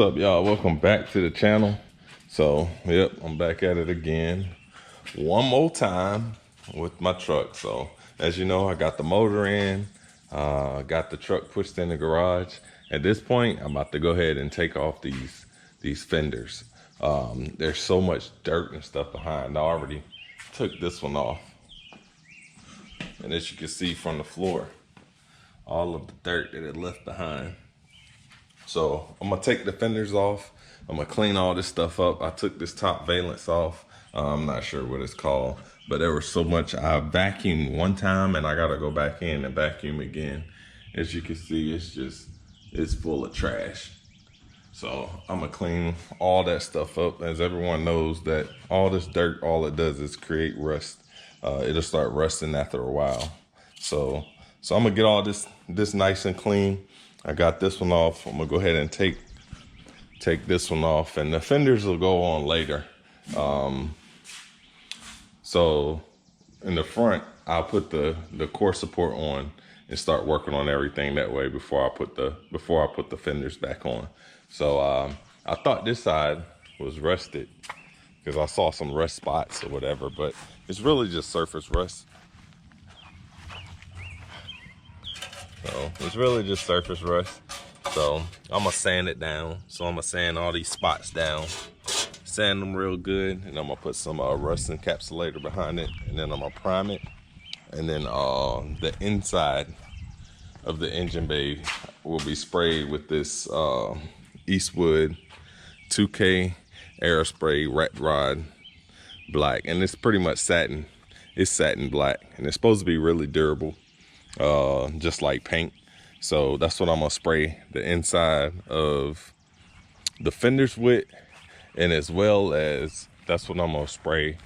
up, y'all? Welcome back to the channel. So yep, I'm back at it again one more time with my truck. So as you know, I got the motor in, got the truck pushed in the garage. At this point, I'm about to go ahead and take off these fenders. There's so much dirt and stuff behind. I already took this one off, and as you can see from the floor, all of the dirt that it left behind. So I'm gonna take the fenders off. I'm gonna clean all this stuff up. I took this top valance off. I'm not sure what it's called, but there was so much. I vacuumed one time and I gotta go back in and vacuum again. As you can see, it's full of trash. So I'm gonna clean all that stuff up. As everyone knows, that all this dirt, all it does is create rust. It'll start rusting after a while. So I'm gonna get all this nice and clean. I got this one off. I'm gonna go ahead and take this one off, and the fenders will go on later. So in the front, I'll put the core support on and start working on everything that way before I put the fenders back on. So I thought this side was rusted because I saw some rust spots or whatever, but it's really just surface rust. So it's really just surface rust. So I'm gonna sand it down. So I'm gonna sand all these spots down, sand them real good, and I'm gonna put some rust encapsulator behind it, and then I'm gonna prime it. And then the inside of the engine bay will be sprayed with this Eastwood 2K Aerospray Rat Rod Black, and it's pretty much satin. It's satin black, and it's supposed to be really durable, just like paint. So that's what I'm gonna spray the inside of the fenders with, and as well as that's what I'm gonna spray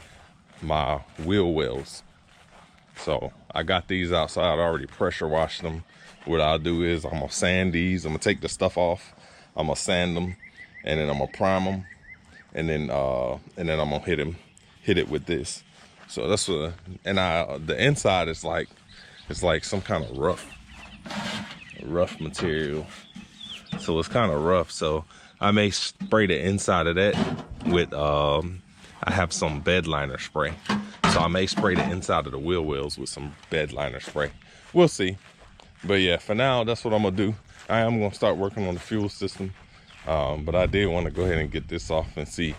my wheel wells. So I got these outside, I already pressure washed them. What I'll do is I'm gonna sand these. I'm gonna take the stuff off, I'm gonna sand them, and then I'm gonna prime them, and then I'm gonna hit it with this. So that's what, and the inside is like, it's like some kind of rough material. So it's kind of rough. So I may spray the inside of that with, I have some bed liner spray. So I may spray the inside of the wheel wells with some bed liner spray. We'll see. But yeah, for now, that's what I'm gonna do. I am gonna start working on the fuel system. But I did want to go ahead and get this off and see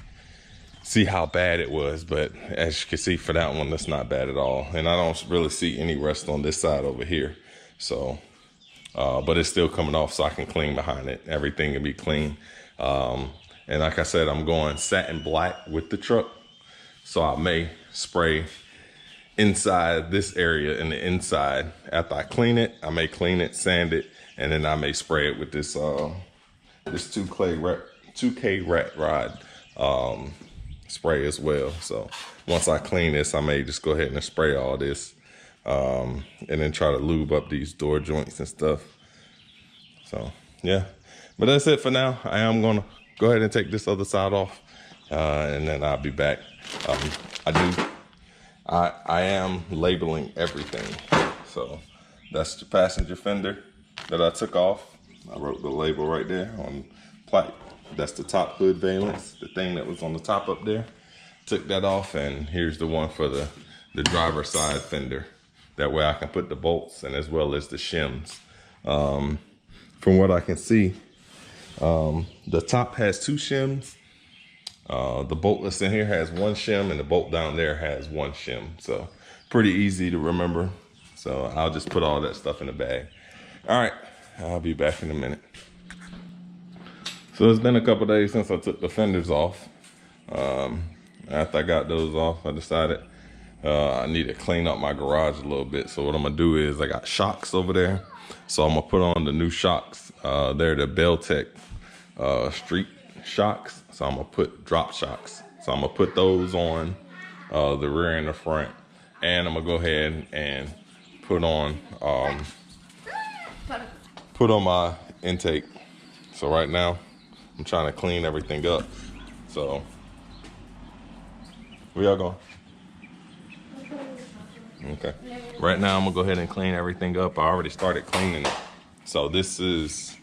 how bad it was. But as you can see, for that one, that's not bad at all. And I don't really see any rust on this side over here. So, but it's still coming off, so I can clean behind it. Everything can be clean. And like I said, I'm going satin black with the truck. So I may spray inside this area and the inside. After I clean it, I may clean it, sand it, and then I may spray it with this this 2K Rat Rod spray as well. So once I clean this, I may just go ahead and spray all this, and then try to lube up these door joints and stuff. So yeah, but that's it for now. I am gonna go ahead and take this other side off, and then I'll be back. I am labeling everything. So that's the passenger fender that I took off. I wrote the label right there on plate. That's the top hood valance, the thing that was on the top up there. Took that off, and here's the one for the driver's side fender. That way I can put the bolts and as well as the shims. From what I can see, the top has 2 shims. The bolt that's in here has 1 shim, and the bolt down there has 1 shim. So pretty easy to remember. So I'll just put all that stuff in the bag. All right, I'll be back in a minute. So it's been a couple days since I took the fenders off. After I got those off, I decided I need to clean up my garage a little bit. So what I'm gonna do is, I got shocks over there. So I'm gonna put on the new shocks. They're the Beltec street shocks. So I'm gonna put drop shocks. So I'm gonna put those on the rear and the front. And I'm gonna go ahead and put on my intake. So right now, I'm trying to clean everything up. So, where y'all going? Okay. Right now, I'm gonna go ahead and clean everything up. I already started cleaning it. So this is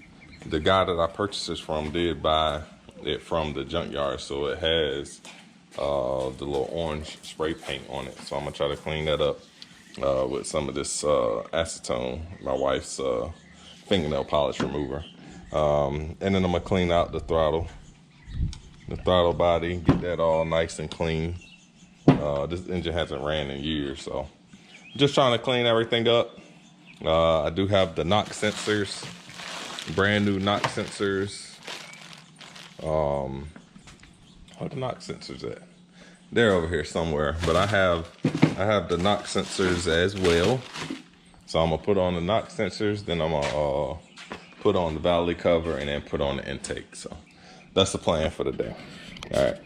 the guy that I purchased this from did buy it from the junkyard, so it has the little orange spray paint on it. So I'm gonna try to clean that up with some of this acetone, my wife's fingernail polish remover. And then I'm gonna clean out the throttle body, get that all nice and clean. This engine hasn't ran in years, so just trying to clean everything up. I do have the knock sensors, brand new knock sensors. Where the knock sensors at? They're over here somewhere, but I have the knock sensors as well. So I'm gonna put on the knock sensors, then I'm gonna put on the valley cover, and then put on the intake. So that's the plan for the day. All right.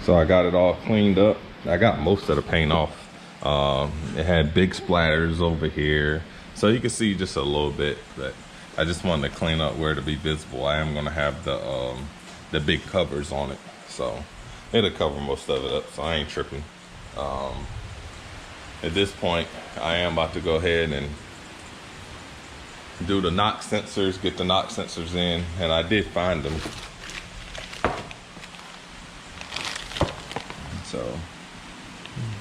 So I got it all cleaned up. I got most of the paint off. It had big splatters over here, so you can see just a little bit, but I just wanted to clean up where to be visible. I am gonna have the big covers on it, so it'll cover most of it up, so I ain't tripping. At this point, I am about to go ahead and do the knock sensors, get the knock sensors in, and I did find them. So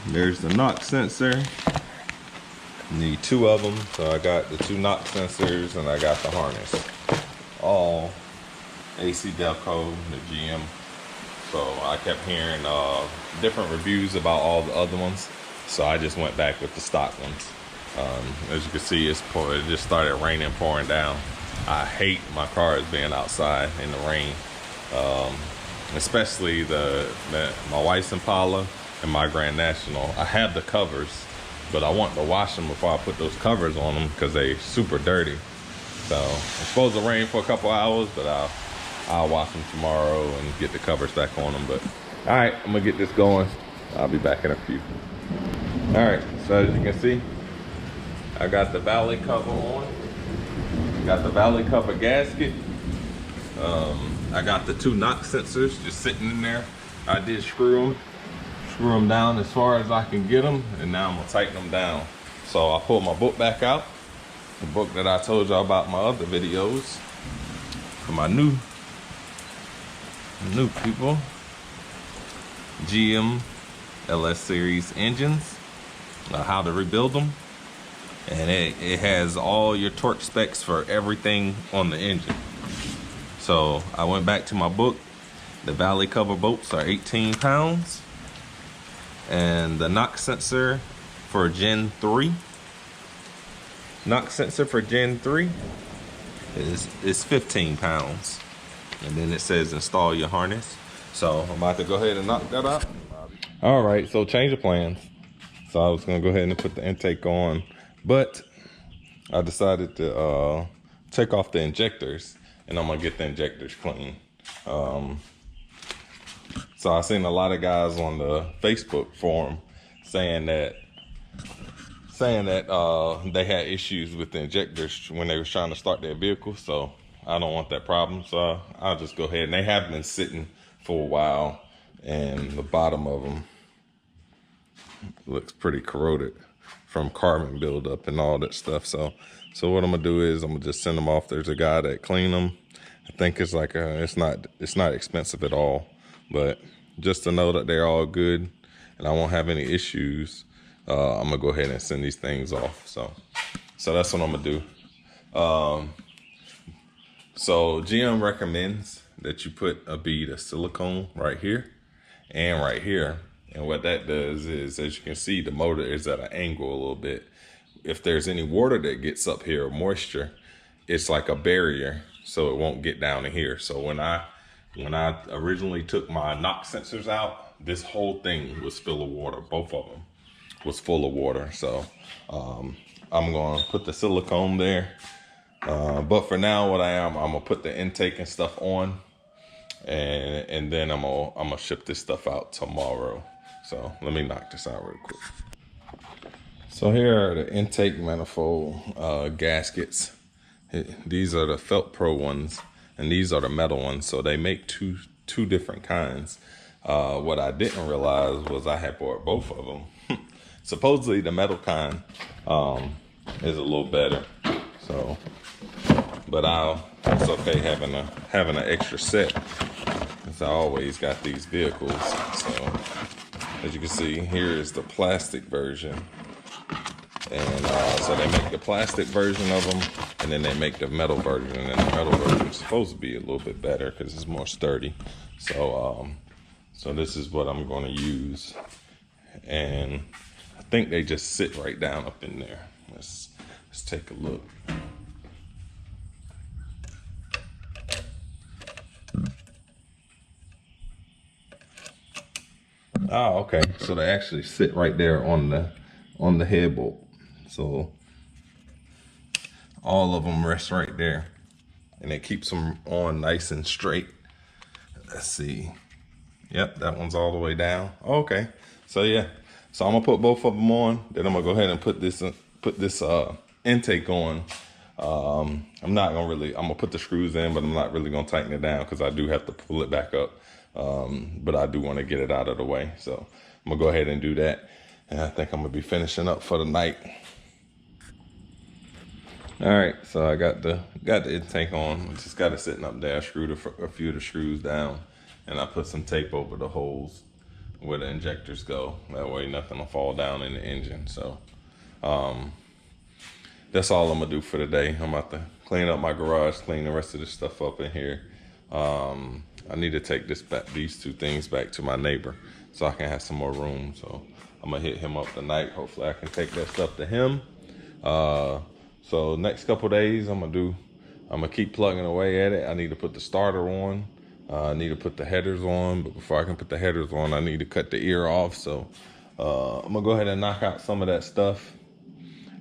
there's the knock sensor. Need 2 of them, so I got the 2 knock sensors and I got the harness. All AC Delco, the GM. So I kept hearing different reviews about all the other ones, so I just went back with the stock ones. As you can see, it just started raining, pouring down. I hate my cars being outside in the rain, especially my wife's Impala and my Grand National. I have the covers, but I want to wash them before I put those covers on them because they super dirty. So it's supposed to rain for a couple hours, but I'll wash them tomorrow and get the covers back on them. But all right, I'm gonna get this going. I'll be back in a few. All right, so as you can see, I got the valley cover on. Got the valley cover gasket. I got the 2 knock sensors just sitting in there. I did screw them down as far as I can get them, and now I'm gonna tighten them down. So I pulled my book back out, the book that I told y'all about in my other videos for my new people. GM LS series engines, how to rebuild them, and it has all your torque specs for everything on the engine. So I went back to my book. The valley cover bolts are 18 pounds. And the knock sensor for Gen 3. Knock sensor for Gen 3 is 15 pounds. And then it says install your harness. So I'm about to go ahead and knock that out. All right, so change of plans. So I was gonna go ahead and put the intake on, but I decided to take off the injectors, and I'm gonna get the injectors clean. So I seen a lot of guys on the Facebook forum saying that they had issues with the injectors when they was trying to start their vehicle. So I don't want that problem. So I'll just go ahead, and they have been sitting for a while, and the bottom of them looks pretty corroded from carbon buildup and all that stuff. So what I'm gonna do is I'm gonna just send them off. There's a guy that clean them. I think it's like it's not expensive at all, but just to know that they're all good and I won't have any issues, I'm gonna go ahead and send these things off. So that's what I'm gonna do. So GM recommends that you put a bead of silicone right here and right here. And what that does is, as you can see, the motor is at an angle a little bit. If there's any water that gets up here or moisture, it's like a barrier, so it won't get down in here. So when I originally took my knock sensors out, this whole thing was full of water. Both of them was full of water. So I'm gonna put the silicone there. But for now, I'm gonna put the intake and stuff on, and then I'm gonna ship this stuff out tomorrow. So let me knock this out real quick. So here are the intake manifold gaskets. These are the Felt Pro ones, and these are the metal ones. So they make two different kinds. What I didn't realize was I had bought both of them. Supposedly the metal kind is a little better. So, but it's okay having an extra set, because I always got these vehicles. So as you can see, here is the plastic version. And so they make the plastic version of them, and then they make the metal version. And the metal version is supposed to be a little bit better because it's more sturdy. So, so this is what I'm going to use. And I think they just sit right down up in there. Let's take a look. Oh, okay. So they actually sit right there on the headboard. So all of them rest right there, and it keeps them on nice and straight. Let's see. Yep, that one's all the way down. Okay. So yeah. So I'm gonna put both of them on. Then I'm gonna go ahead and put this intake on. I'm gonna put the screws in, but I'm not really gonna tighten it down because I do have to pull it back up. But I do want to get it out of the way. So I'm gonna go ahead and do that. And I think I'm gonna be finishing up for the night. All right, so I got the intake on. I just got it sitting up there. I screwed a few of the screws down, and I put some tape over the holes where the injectors go. That way nothing will fall down in the engine. So that's all I'm gonna do for today. I'm about to clean up my garage, clean the rest of this stuff up in here. I need to take these two things back to my neighbor so I can have some more room. So I'm gonna hit him up tonight. Hopefully I can take that stuff to him. So next couple days I'm gonna keep plugging away at it. I need to put the starter on. I need to put the headers on, but before I can put the headers on, I need to cut the ear off. So I'm gonna go ahead and knock out some of that stuff,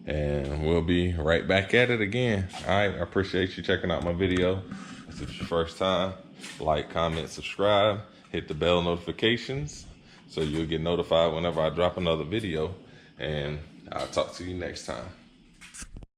and we'll be right back at it again. All right, I appreciate you checking out my video. If it's your first time, like, comment, subscribe, hit the bell notifications so you'll get notified whenever I drop another video, and I'll talk to you next time.